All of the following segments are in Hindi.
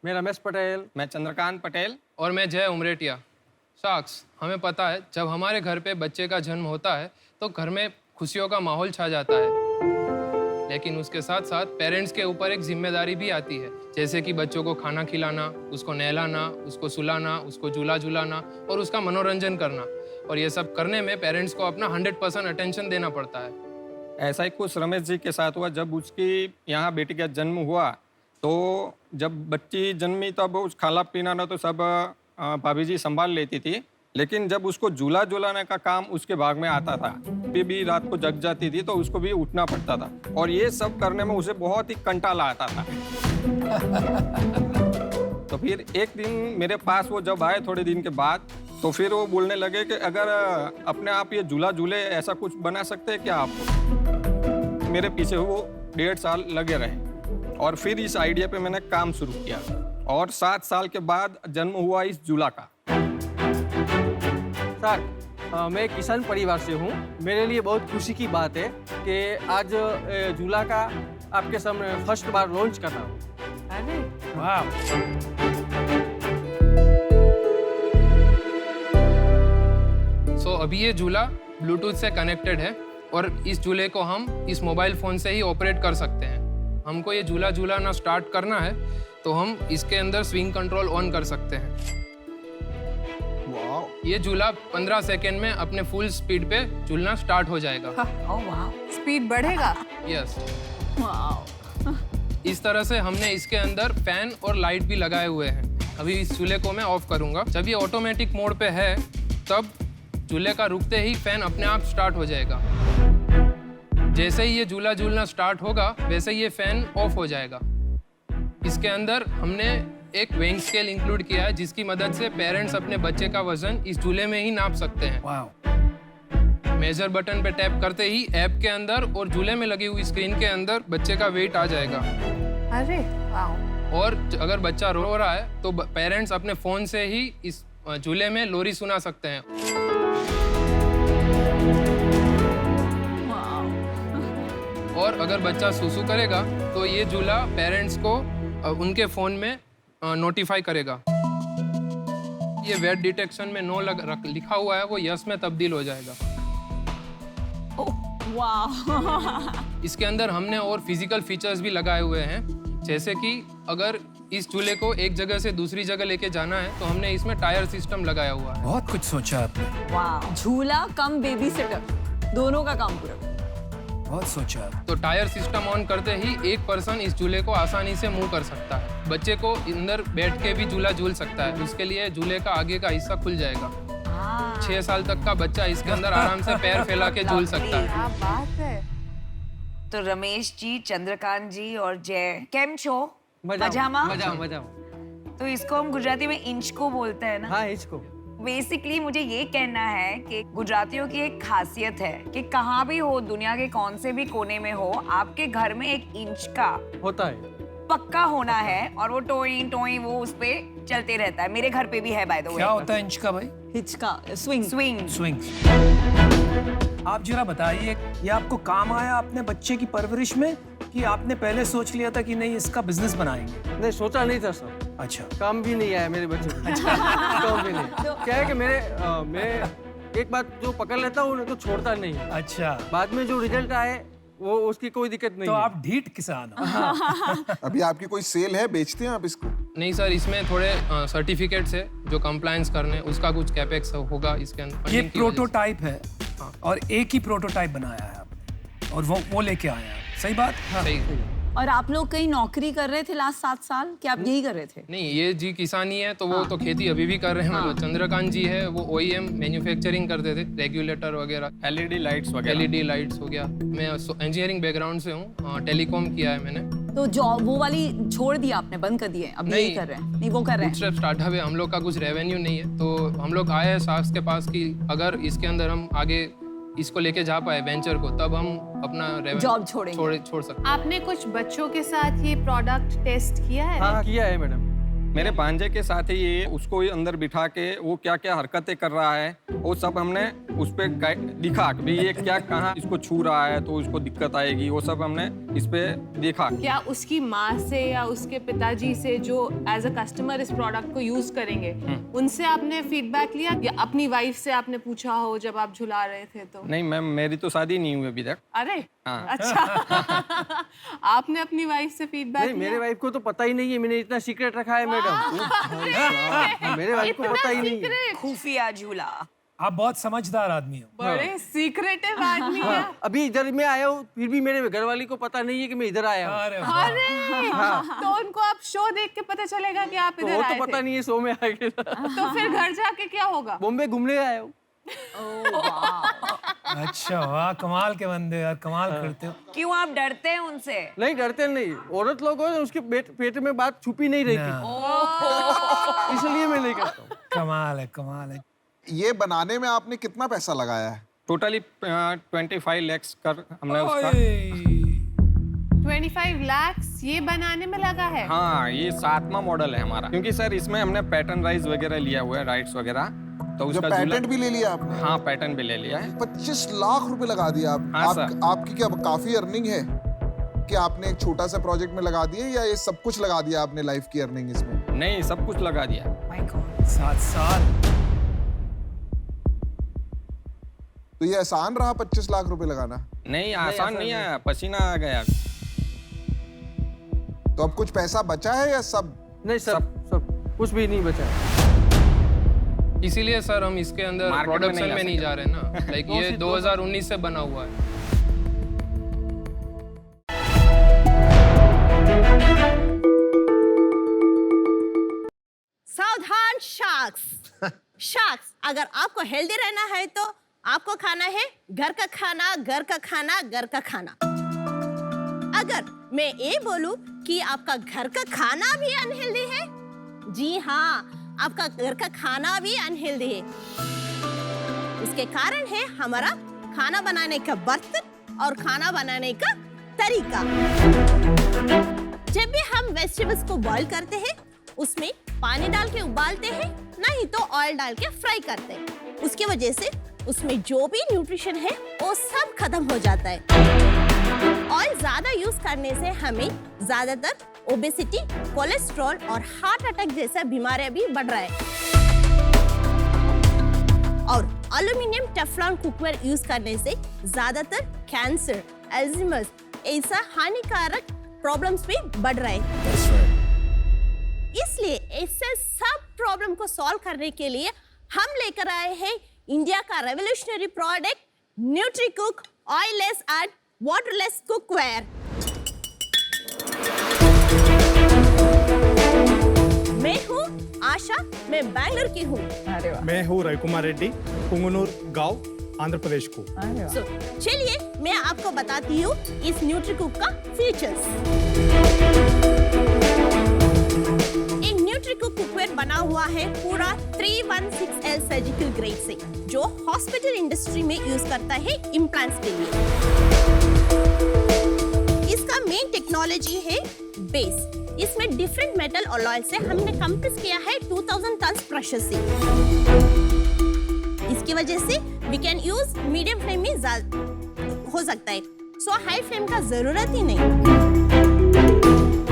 मैं रमेश पटेल। मैं चंद्रकांत पटेल। और मैं जय उमरेटिया। साक्ष, हमें पता है जब हमारे घर पे बच्चे का जन्म होता है तो घर में खुशियों का माहौल छा जाता है, लेकिन उसके साथ साथ पेरेंट्स के ऊपर एक जिम्मेदारी भी आती है, जैसे कि बच्चों को खाना खिलाना, उसको नहलाना, उसको सुलाना, उसको झूला झुलाना और उसका मनोरंजन करना। और ये सब करने में पेरेंट्स को अपना 100% अटेंशन देना पड़ता है। ऐसा ही कुछ रमेश जी के साथ हुआ। जब उसकी यहाँ बेटी का जन्म हुआ तो जब बच्ची जन्मी तब उस खाना पीना ना तो सब भाभी जी संभाल लेती थी, लेकिन जब उसको झूला झुलाने का काम उसके भाग में आता था, भी रात को जग जाती थी तो उसको भी उठना पड़ता था और ये सब करने में उसे बहुत ही कंटाला आता था। तो फिर एक दिन मेरे पास वो जब आए थोड़े दिन के बाद, तो फिर वो बोलने लगे कि अगर अपने आप ये झूला झूले ऐसा कुछ बना सकते हैं क्या आप। मेरे पीछे वो 1.5 साल लगे रहे और फिर इस आइडिया पे मैंने काम शुरू किया और 7 साल के बाद जन्म हुआ इस झूला का। सर, मैं किसान परिवार से हूँ। मेरे लिए बहुत खुशी की बात है कि आज झूला का आपके सामने फर्स्ट बार लॉन्च कर रहा हूँ। सो अभी ये झूला ब्लूटूथ से कनेक्टेड है और इस झूले को हम इस मोबाइल फ़ोन से ही ऑपरेट कर सकते हैं। हमको ये झूला झूलाना स्टार्ट करना है तो हम इसके अंदर स्विंग कंट्रोल ऑन कर सकते हैं। ये झूला 15 सेकेंड में अपने फुल स्पीड पे झूलना स्टार्ट हो जाएगा। ओह वाह, स्पीड बढ़ेगा। यस, वाह। इस तरह से हमने इसके अंदर फैन और लाइट भी लगाए हुए हैं। अभी इस झूले को मैं ऑफ करूंगा। जब ये ऑटोमेटिक मोड पे है तब झूले का रुकते ही फैन अपने आप स्टार्ट हो जाएगा। जैसे ही ये झूला झूलना स्टार्ट होगा वैसे ही ये फैन ऑफ हो जाएगा। इसके अंदर हमने एक वेइंग स्केल इंक्लूड किया है जिसकी मदद से पेरेंट्स अपने बच्चे का वजन इस झूले में ही नाप सकते हैं। मेजर बटन पे टैप करते ही ऐप के अंदर और झूले में लगी हुई स्क्रीन के अंदर बच्चे का वेट आ जाएगा। अरे वाह। और अगर बच्चा रो रहा है तो पेरेंट्स अपने फोन से ही इस झूले में लोरी सुना सकते हैं। और अगर बच्चा सुसु करेगा तो ये झूला पेरेंट्स को उनके फोन में नोटिफाई करेगा। ये वेट डिटेक्शन में नो लिखा हुआ है वो यस में तब्दील हो जाएगा। वाह। इसके अंदर हमने और फिजिकल फीचर्स भी लगाए हुए हैं, जैसे कि अगर इस झूले को एक जगह से दूसरी जगह लेके जाना है तो हमने इसमें टायर सिस्टम लगाया हुआ है। बहुत कुछ सोचा आपने। वाह, झूला कम बेबी सिटर, दोनों का काम पूरा। बहुत सोचा। तो टायर सिस्टम ऑन करते ही एक पर्सन इस झूले को आसानी से मूव कर सकता है। बच्चे को अंदर बैठ के भी झूला झूल सकता है। उसके लिए झूले का आगे का हिस्सा खुल जाएगा। 6 साल तक का बच्चा इसके अंदर आराम से पैर फैला के झूल सकता है। क्या बात है। तो रमेश जी, चंद्रकांत जी और जय केम छो? मजामा? तो इसको हम गुजराती में इंच को बोलते हैं ना? हाँ, इसको बेसिकली मुझे ये कहना है कि गुजरातियों की एक खासियत है कि कहाँ भी हो, दुनिया के कौन से भी कोने में हो, आपके घर में एक इंच का होता है, पक्का होना है और वो टोई टोई वो उस पे चलते रहता है। मेरे घर पे भी है बाय द वे। क्या होता है इंच का भाई? हिचका, स्विंग। स्विंग। स्विंग। आप जरा बताइए, ये आपको काम आया अपने बच्चे की परवरिश में कि आपने पहले सोच लिया था कि नहीं इसका बिजनेस बनाएंगे? नहीं सोचा नहीं था सर। अच्छा। काम भी नहीं आया मेरे बच्चे को। काम भी नहीं। क्या है कि मैं एक बात जो पकड़ लेता हूँ तो छोड़ता नहीं। अच्छा। बाद में जो रिजल्ट आए वो उसकी कोई दिक्कत नहीं तो है। आप ढीठ किसान हो। अभी आपकी कोई सेल है, बेचते हैं आप इसको? नहीं सर, इसमें थोड़े सर्टिफिकेट्स है जो कंप्लायंस करने, उसका कुछ कैपेक्स होगा इसके अंदर। ये प्रोटोटाइप है। हाँ। और एक ही प्रोटोटाइप बनाया है आपने और वो लेके आए हैं। सही बात? सही। और आप लोग कहीं नौकरी कर रहे थे लास्ट 7 साल, क्या आप यही कर रहे थे? नहीं, ये जी किसानी है तो वो तो खेती अभी भी कर रहे हैं। मतलब चंद्रकांत जी है वो OEM मैन्युफैक्चरिंग करते थे, रेगुलेटर वगैरह, LED लाइट्स वगैरह। LED लाइट्स हो गया। मैं इंजीनियरिंग बैकग्राउंड से हूँ, टेलीकॉम किया है मैंने। तो जॉब वो वाली छोड़ दी आपने, बंद कर दी है, अब यही कर रहे हैं? नहीं, वो कर रहे हैं। बूटस्ट्रैप स्टार्टअप है, हम लोग का कुछ रेवेन्यू नहीं है तो हम लोग आए हैं साक्ष के पास कि अगर इसके अंदर हम आगे इसको लेके जा पाए वेंचर को, तब हम अपना जॉब छोड़ेंगे। छोड़ सकते। आपने कुछ बच्चों के साथ ये प्रोडक्ट टेस्ट किया है? हाँ, किया है मैडम। मेरे भांजे के साथ ही ये उसको अंदर बिठा के वो क्या क्या हरकतें कर रहा है वो सब हमने उस पे दिखा कि भाई ये क्या कहाँ इसको छू रहा है तो इसको दिक्कत आएगी, वो सब हमने इस पे देखा। क्या उसकी माँ से या उसके पिताजी से जो एज अ कस्टमर इस प्रोडक्ट को यूज करेंगे उनसे आपने फीडबैक लिया या अपनी वाइफ से आपने पूछा हो जब आप झुला रहे थे तो? नहीं मैम, मेरी तो शादी नहीं हुई अभी तक। अरे हाँ। अच्छा आपने अपनी वाइफ से फीडबैक नहीं, मेरे वाइफ को तो पता ही नहीं है, मैंने इतना सीक्रेट रखा है मैडम। मेरे वाइफ को पता ही नहीं है। खुफिया झूला। आप बहुत समझदार आदमी हो। बड़े सीक्रेटिव आदमी है। अभी इधर मैं आया हूँ, फिर भी मेरे घरवाली को पता नहीं है कि मैं इधर आया हूँ। अरे अरे तो उनको आप शो देख के पता चलेगा कि आप तो इधर वो आए तो पता थे। नहीं है, शो में आ गया। तो फिर घर जाके क्या होगा? बॉम्बे घूमने आया हूँ। अच्छा, वाह, कमाल के बंदे यार, कमाल करते हो। क्यों आप डरते हैं उनसे? नहीं डरते नहीं, औरत लोग हो उसके पेट में बात छुपी नहीं रहती, इसलिए मैं नहीं करता हूँ। कमाल है, कमाल है। ये बनाने में आपने कितना पैसा लगाया है? टोटली 25 लाख कर हमने उसका। 25 लाख ये बनाने में लगा है? हाँ, ये 7वां मॉडल है हमारा, क्योंकि सर इसमें हमने पैटर्न राइज वगैरह लिया हुआ है, राइट्स वगैरह, तो जो उसका पैटेंट भी ले लिया आपने? हाँ, पैटर्न भी ले लिया है। 25 लाख रुपए लगा दिया आप। हाँ, सर। आपकी क्या काफी अर्निंग है कि आपने एक छोटा सा प्रोजेक्ट में लगा दिए, या ये सब कुछ लगा दिया आपने लाइफ की अर्निंग इसमें? नहीं, सब कुछ लगा दिया। 7 साल। तो ये आसान रहा 25 लाख रुपए लगाना? नहीं, आसान नहीं आया, पसीना आ गया। तो अब कुछ पैसा बचा है या सब? नहीं, सब कुछ भी नहीं बचा। इसीलिए सर हम इसके अंदर मार्केट में प्रोडक्शन नहीं में ला नहीं जा रहे ना। लाइक ये 2019 से बना हुआ है। सावधान शार्क्स। शार्क्स, अगर आपको हेल्दी रहना है तो आपको खाना है घर का खाना, घर का खाना, घर का खाना। अगर मैं ये बोलूं कि आपका घर का खाना भी अनहेल्दी है, जी हाँ, आपका घर का खाना भी अनहेल्दी है। इसके कारण है हमारा खाना बनाने का बर्तन और खाना बनाने का तरीका। जब भी हम वेजिटेबल्स को बॉईल करते हैं, उसमें पानी डाल के उबालते हैं, नहीं तो ऑयल डाल के फ्राई करते हैं। उसकी वजह से उसमें जो भी न्यूट्रिशन है वो सब खत्म हो जाता है। ऑयल ज्यादा यूज करने से हमें ज्यादातर ओबेसिटी, कोलेस्ट्रॉल और हार्ट अटैक जैसा बीमारियां भी बढ़ रहा है। और एल्युमिनियम टेफ्लॉन कुकवेयर यूज करने से ज्यादातर कैंसर, अल्जाइमर्स ऐसा हानिकारक प्रॉब्लम्स भी बढ़ रहा है। इसलिए ऐसे सब प्रॉब्लम को सॉल्व करने के लिए हम लेकर आए हैं इंडिया का revolutionary product Nutricook oilless and waterless cookware. मैं हूँ आशा, मैं बैंगलोर की हूँ। मैं हूँ रविकुमार रेड्डी, पुंगनूर गांव, आंध्र प्रदेश को। चलिए मैं आपको बताती हूँ इस न्यूट्रीकुक का फीचर्स। एक न्यूट्रीकुक कुकवेयर बना हुआ है पूरा 316L सर्जिकल ग्रेड से, जो हॉस्पिटल इंडस्ट्री में यूज करता है इम्प्लांट्स के लिए। इसका मेन टेक्नोलॉजी है बेस। इसमें डिफरेंट मेटल अलॉय से हमने कंप्रेस किया है 2000 टन प्रेशर से। इसकी वजह से we can use medium flame में हो सकता है, सो हाई फ्लेम का जरूरत ही नहीं।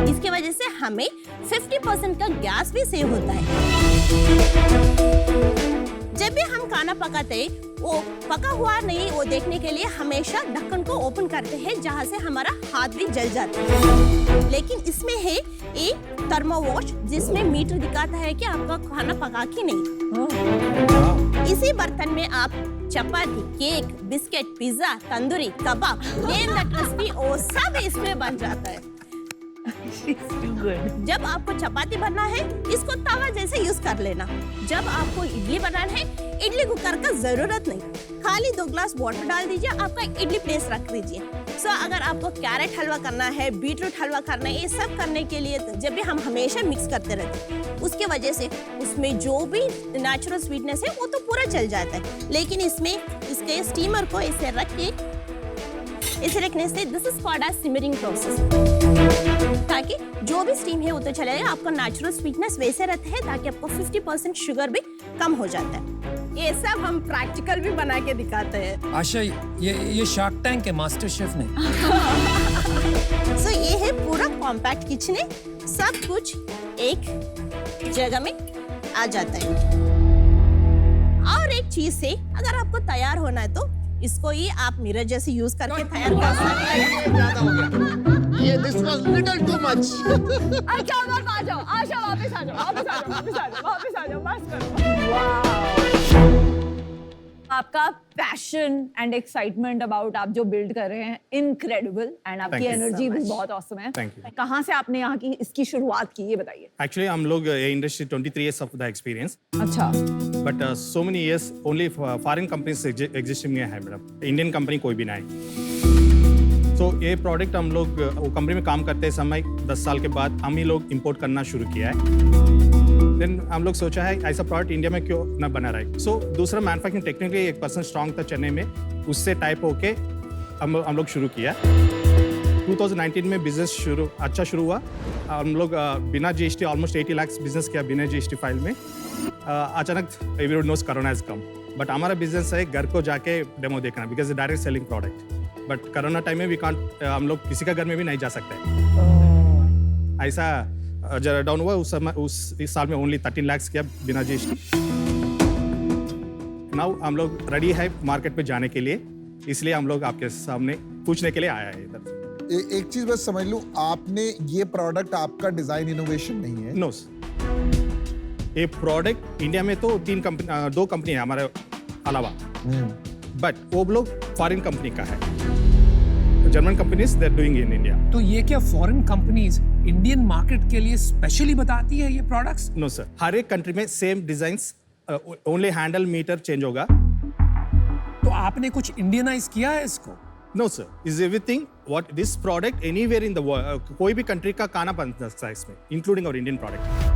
इसकी वजह से हमें 50% का गैस भी सेव होता है। जब भी हम खाना पकाते हैं, वो पका हुआ नहीं वो देखने के लिए हमेशा ढक्कन को ओपन करते हैं, जहां से हमारा हाथ भी जल जाता है। लेकिन इसमें है एक थर्मोवॉश, जिसमें मीटर दिखाता है कि आपका खाना पका कि नहीं। इसी बर्तन में आप chapati, cake, biscuit, pizza, tandoori, कबाब, नेम दैट रेसिपी, वो सब इसमें बन जाता है। जब आपको चपाती बनना है, इसको तवा जैसे यूज कर लेना। जब आपको इडली बनाना है, इडली कुकर का जरूरत नहीं, खाली 2 ग्लास वाटर डाल दीजिए, आपका इडली प्लेस रख दीजिए। सो अगर आपको कैरेट हलवा करना है, बीटरूट हलवा करना है, ये सब करने के लिए जब भी हम हमेशा मिक्स करते रहते हैं, उसके वजह से उसमें जो भी नेचुरल स्वीटनेस है वो तो पूरा चल जाता है। लेकिन इसमें इसके स्टीमर को इसे रख के इसे रखने से this is called as simmering process, ताकि जो भी स्टीम है वो तो चलेगा, आपका नेचुरल स्वीटनेस वैसे रहता है, ताकि आपको 50% शुगर भी कम हो जाता है। ये सब हम प्रैक्टिकल भी बना के दिखाते हैं। आशा, ये शार्क टैंक है मास्टर शेफ ने। सो ये है पूरा कॉम्पैक्ट किचन है, सब कुछ एक जगह में आ जाता है। और एक चीज से अगर आपको तैयार होना है तो इसको ही आप मिरर जैसे यूज करके तैयार कर सकते हैं। ज्यादा हो गया। ये this was little too much. अच्छा आ जाओ, आशा वापस आ जाओ, बस करो। आपका पैशन एंड एक्साइटमेंट अबाउट आप जो बिल्ड कर रहे हैं इनक्रेडिबल, एंड आपकी एनर्जी भी बहुत ऑसम है। Thank you. कहाँ से आपने यहाँ की इसकी शुरुआत की, ये बताइए। Actually, हम लोग ये industry 23 years of the experience. अच्छा, But so many years only foreign companies existing है मैडम, इंडियन कंपनी कोई भी नहीं। तो ये प्रोडक्ट हम लोग वो कंपनी में काम करते समय 10 साल के बाद हम ही लोग इंपोर्ट करना शुरू किया है। देन हम लोग सोचा है ऐसा प्रोडक्ट इंडिया में क्यों ना बना रहा। सो दूसरा मैन्युफैक्चरिंग टेक्निकली एक पर्सन स्ट्रांग था चेन्नई में, उससे टाइप होके हम लोग शुरू किया। 2019 में बिजनेस अच्छा शुरू हुआ। हम लोग बिना जीएसटी ऑलमोस्ट 80 लाख बिजनेस किया बिना जीएसटी फाइल में। अचानक everyone knows corona has come, but हमारा बिजनेस है घर को जाके डेमो देखना, because direct selling product. But corona time में वी कांट, हम लोग किसी का घर में भी नहीं जा सकते। ऐसा जरा डाउन हुआ उस समय, इस साल में ओनली 13 लाख किया बिना जीएसटी। नाउ हम लोग रेडी है मार्केट पे जाने के लिए, इसलिए हम लोग आपके सामने पूछने के लिए आया है इधर। एक चीज बस समझ लूं, आपने ये प्रोडक्ट आपका डिजाइन इनोवेशन नहीं है? नो, ये प्रोडक्ट इंडिया में तो 2 कंपनी है हमारे अलावा, बट वो लोग फॉरेन कंपनी का है। German companies they are doing in India. तो ये क्या फॉरेन कंपनीज इंडियन मार्केट के लिए स्पेशली बताती है ये प्रोडक्ट्स? नो सर, हर एक कंट्री में same designs, only handle meter change होगा। तो आपने कुछ इंडियनाइज किया है इसको? No sir, is everything what this product anywhere in the world, कोई भी कंट्री का खाना बन सकता है इसमें, इंक्लूडिंग और इंडियन प्रोडक्ट।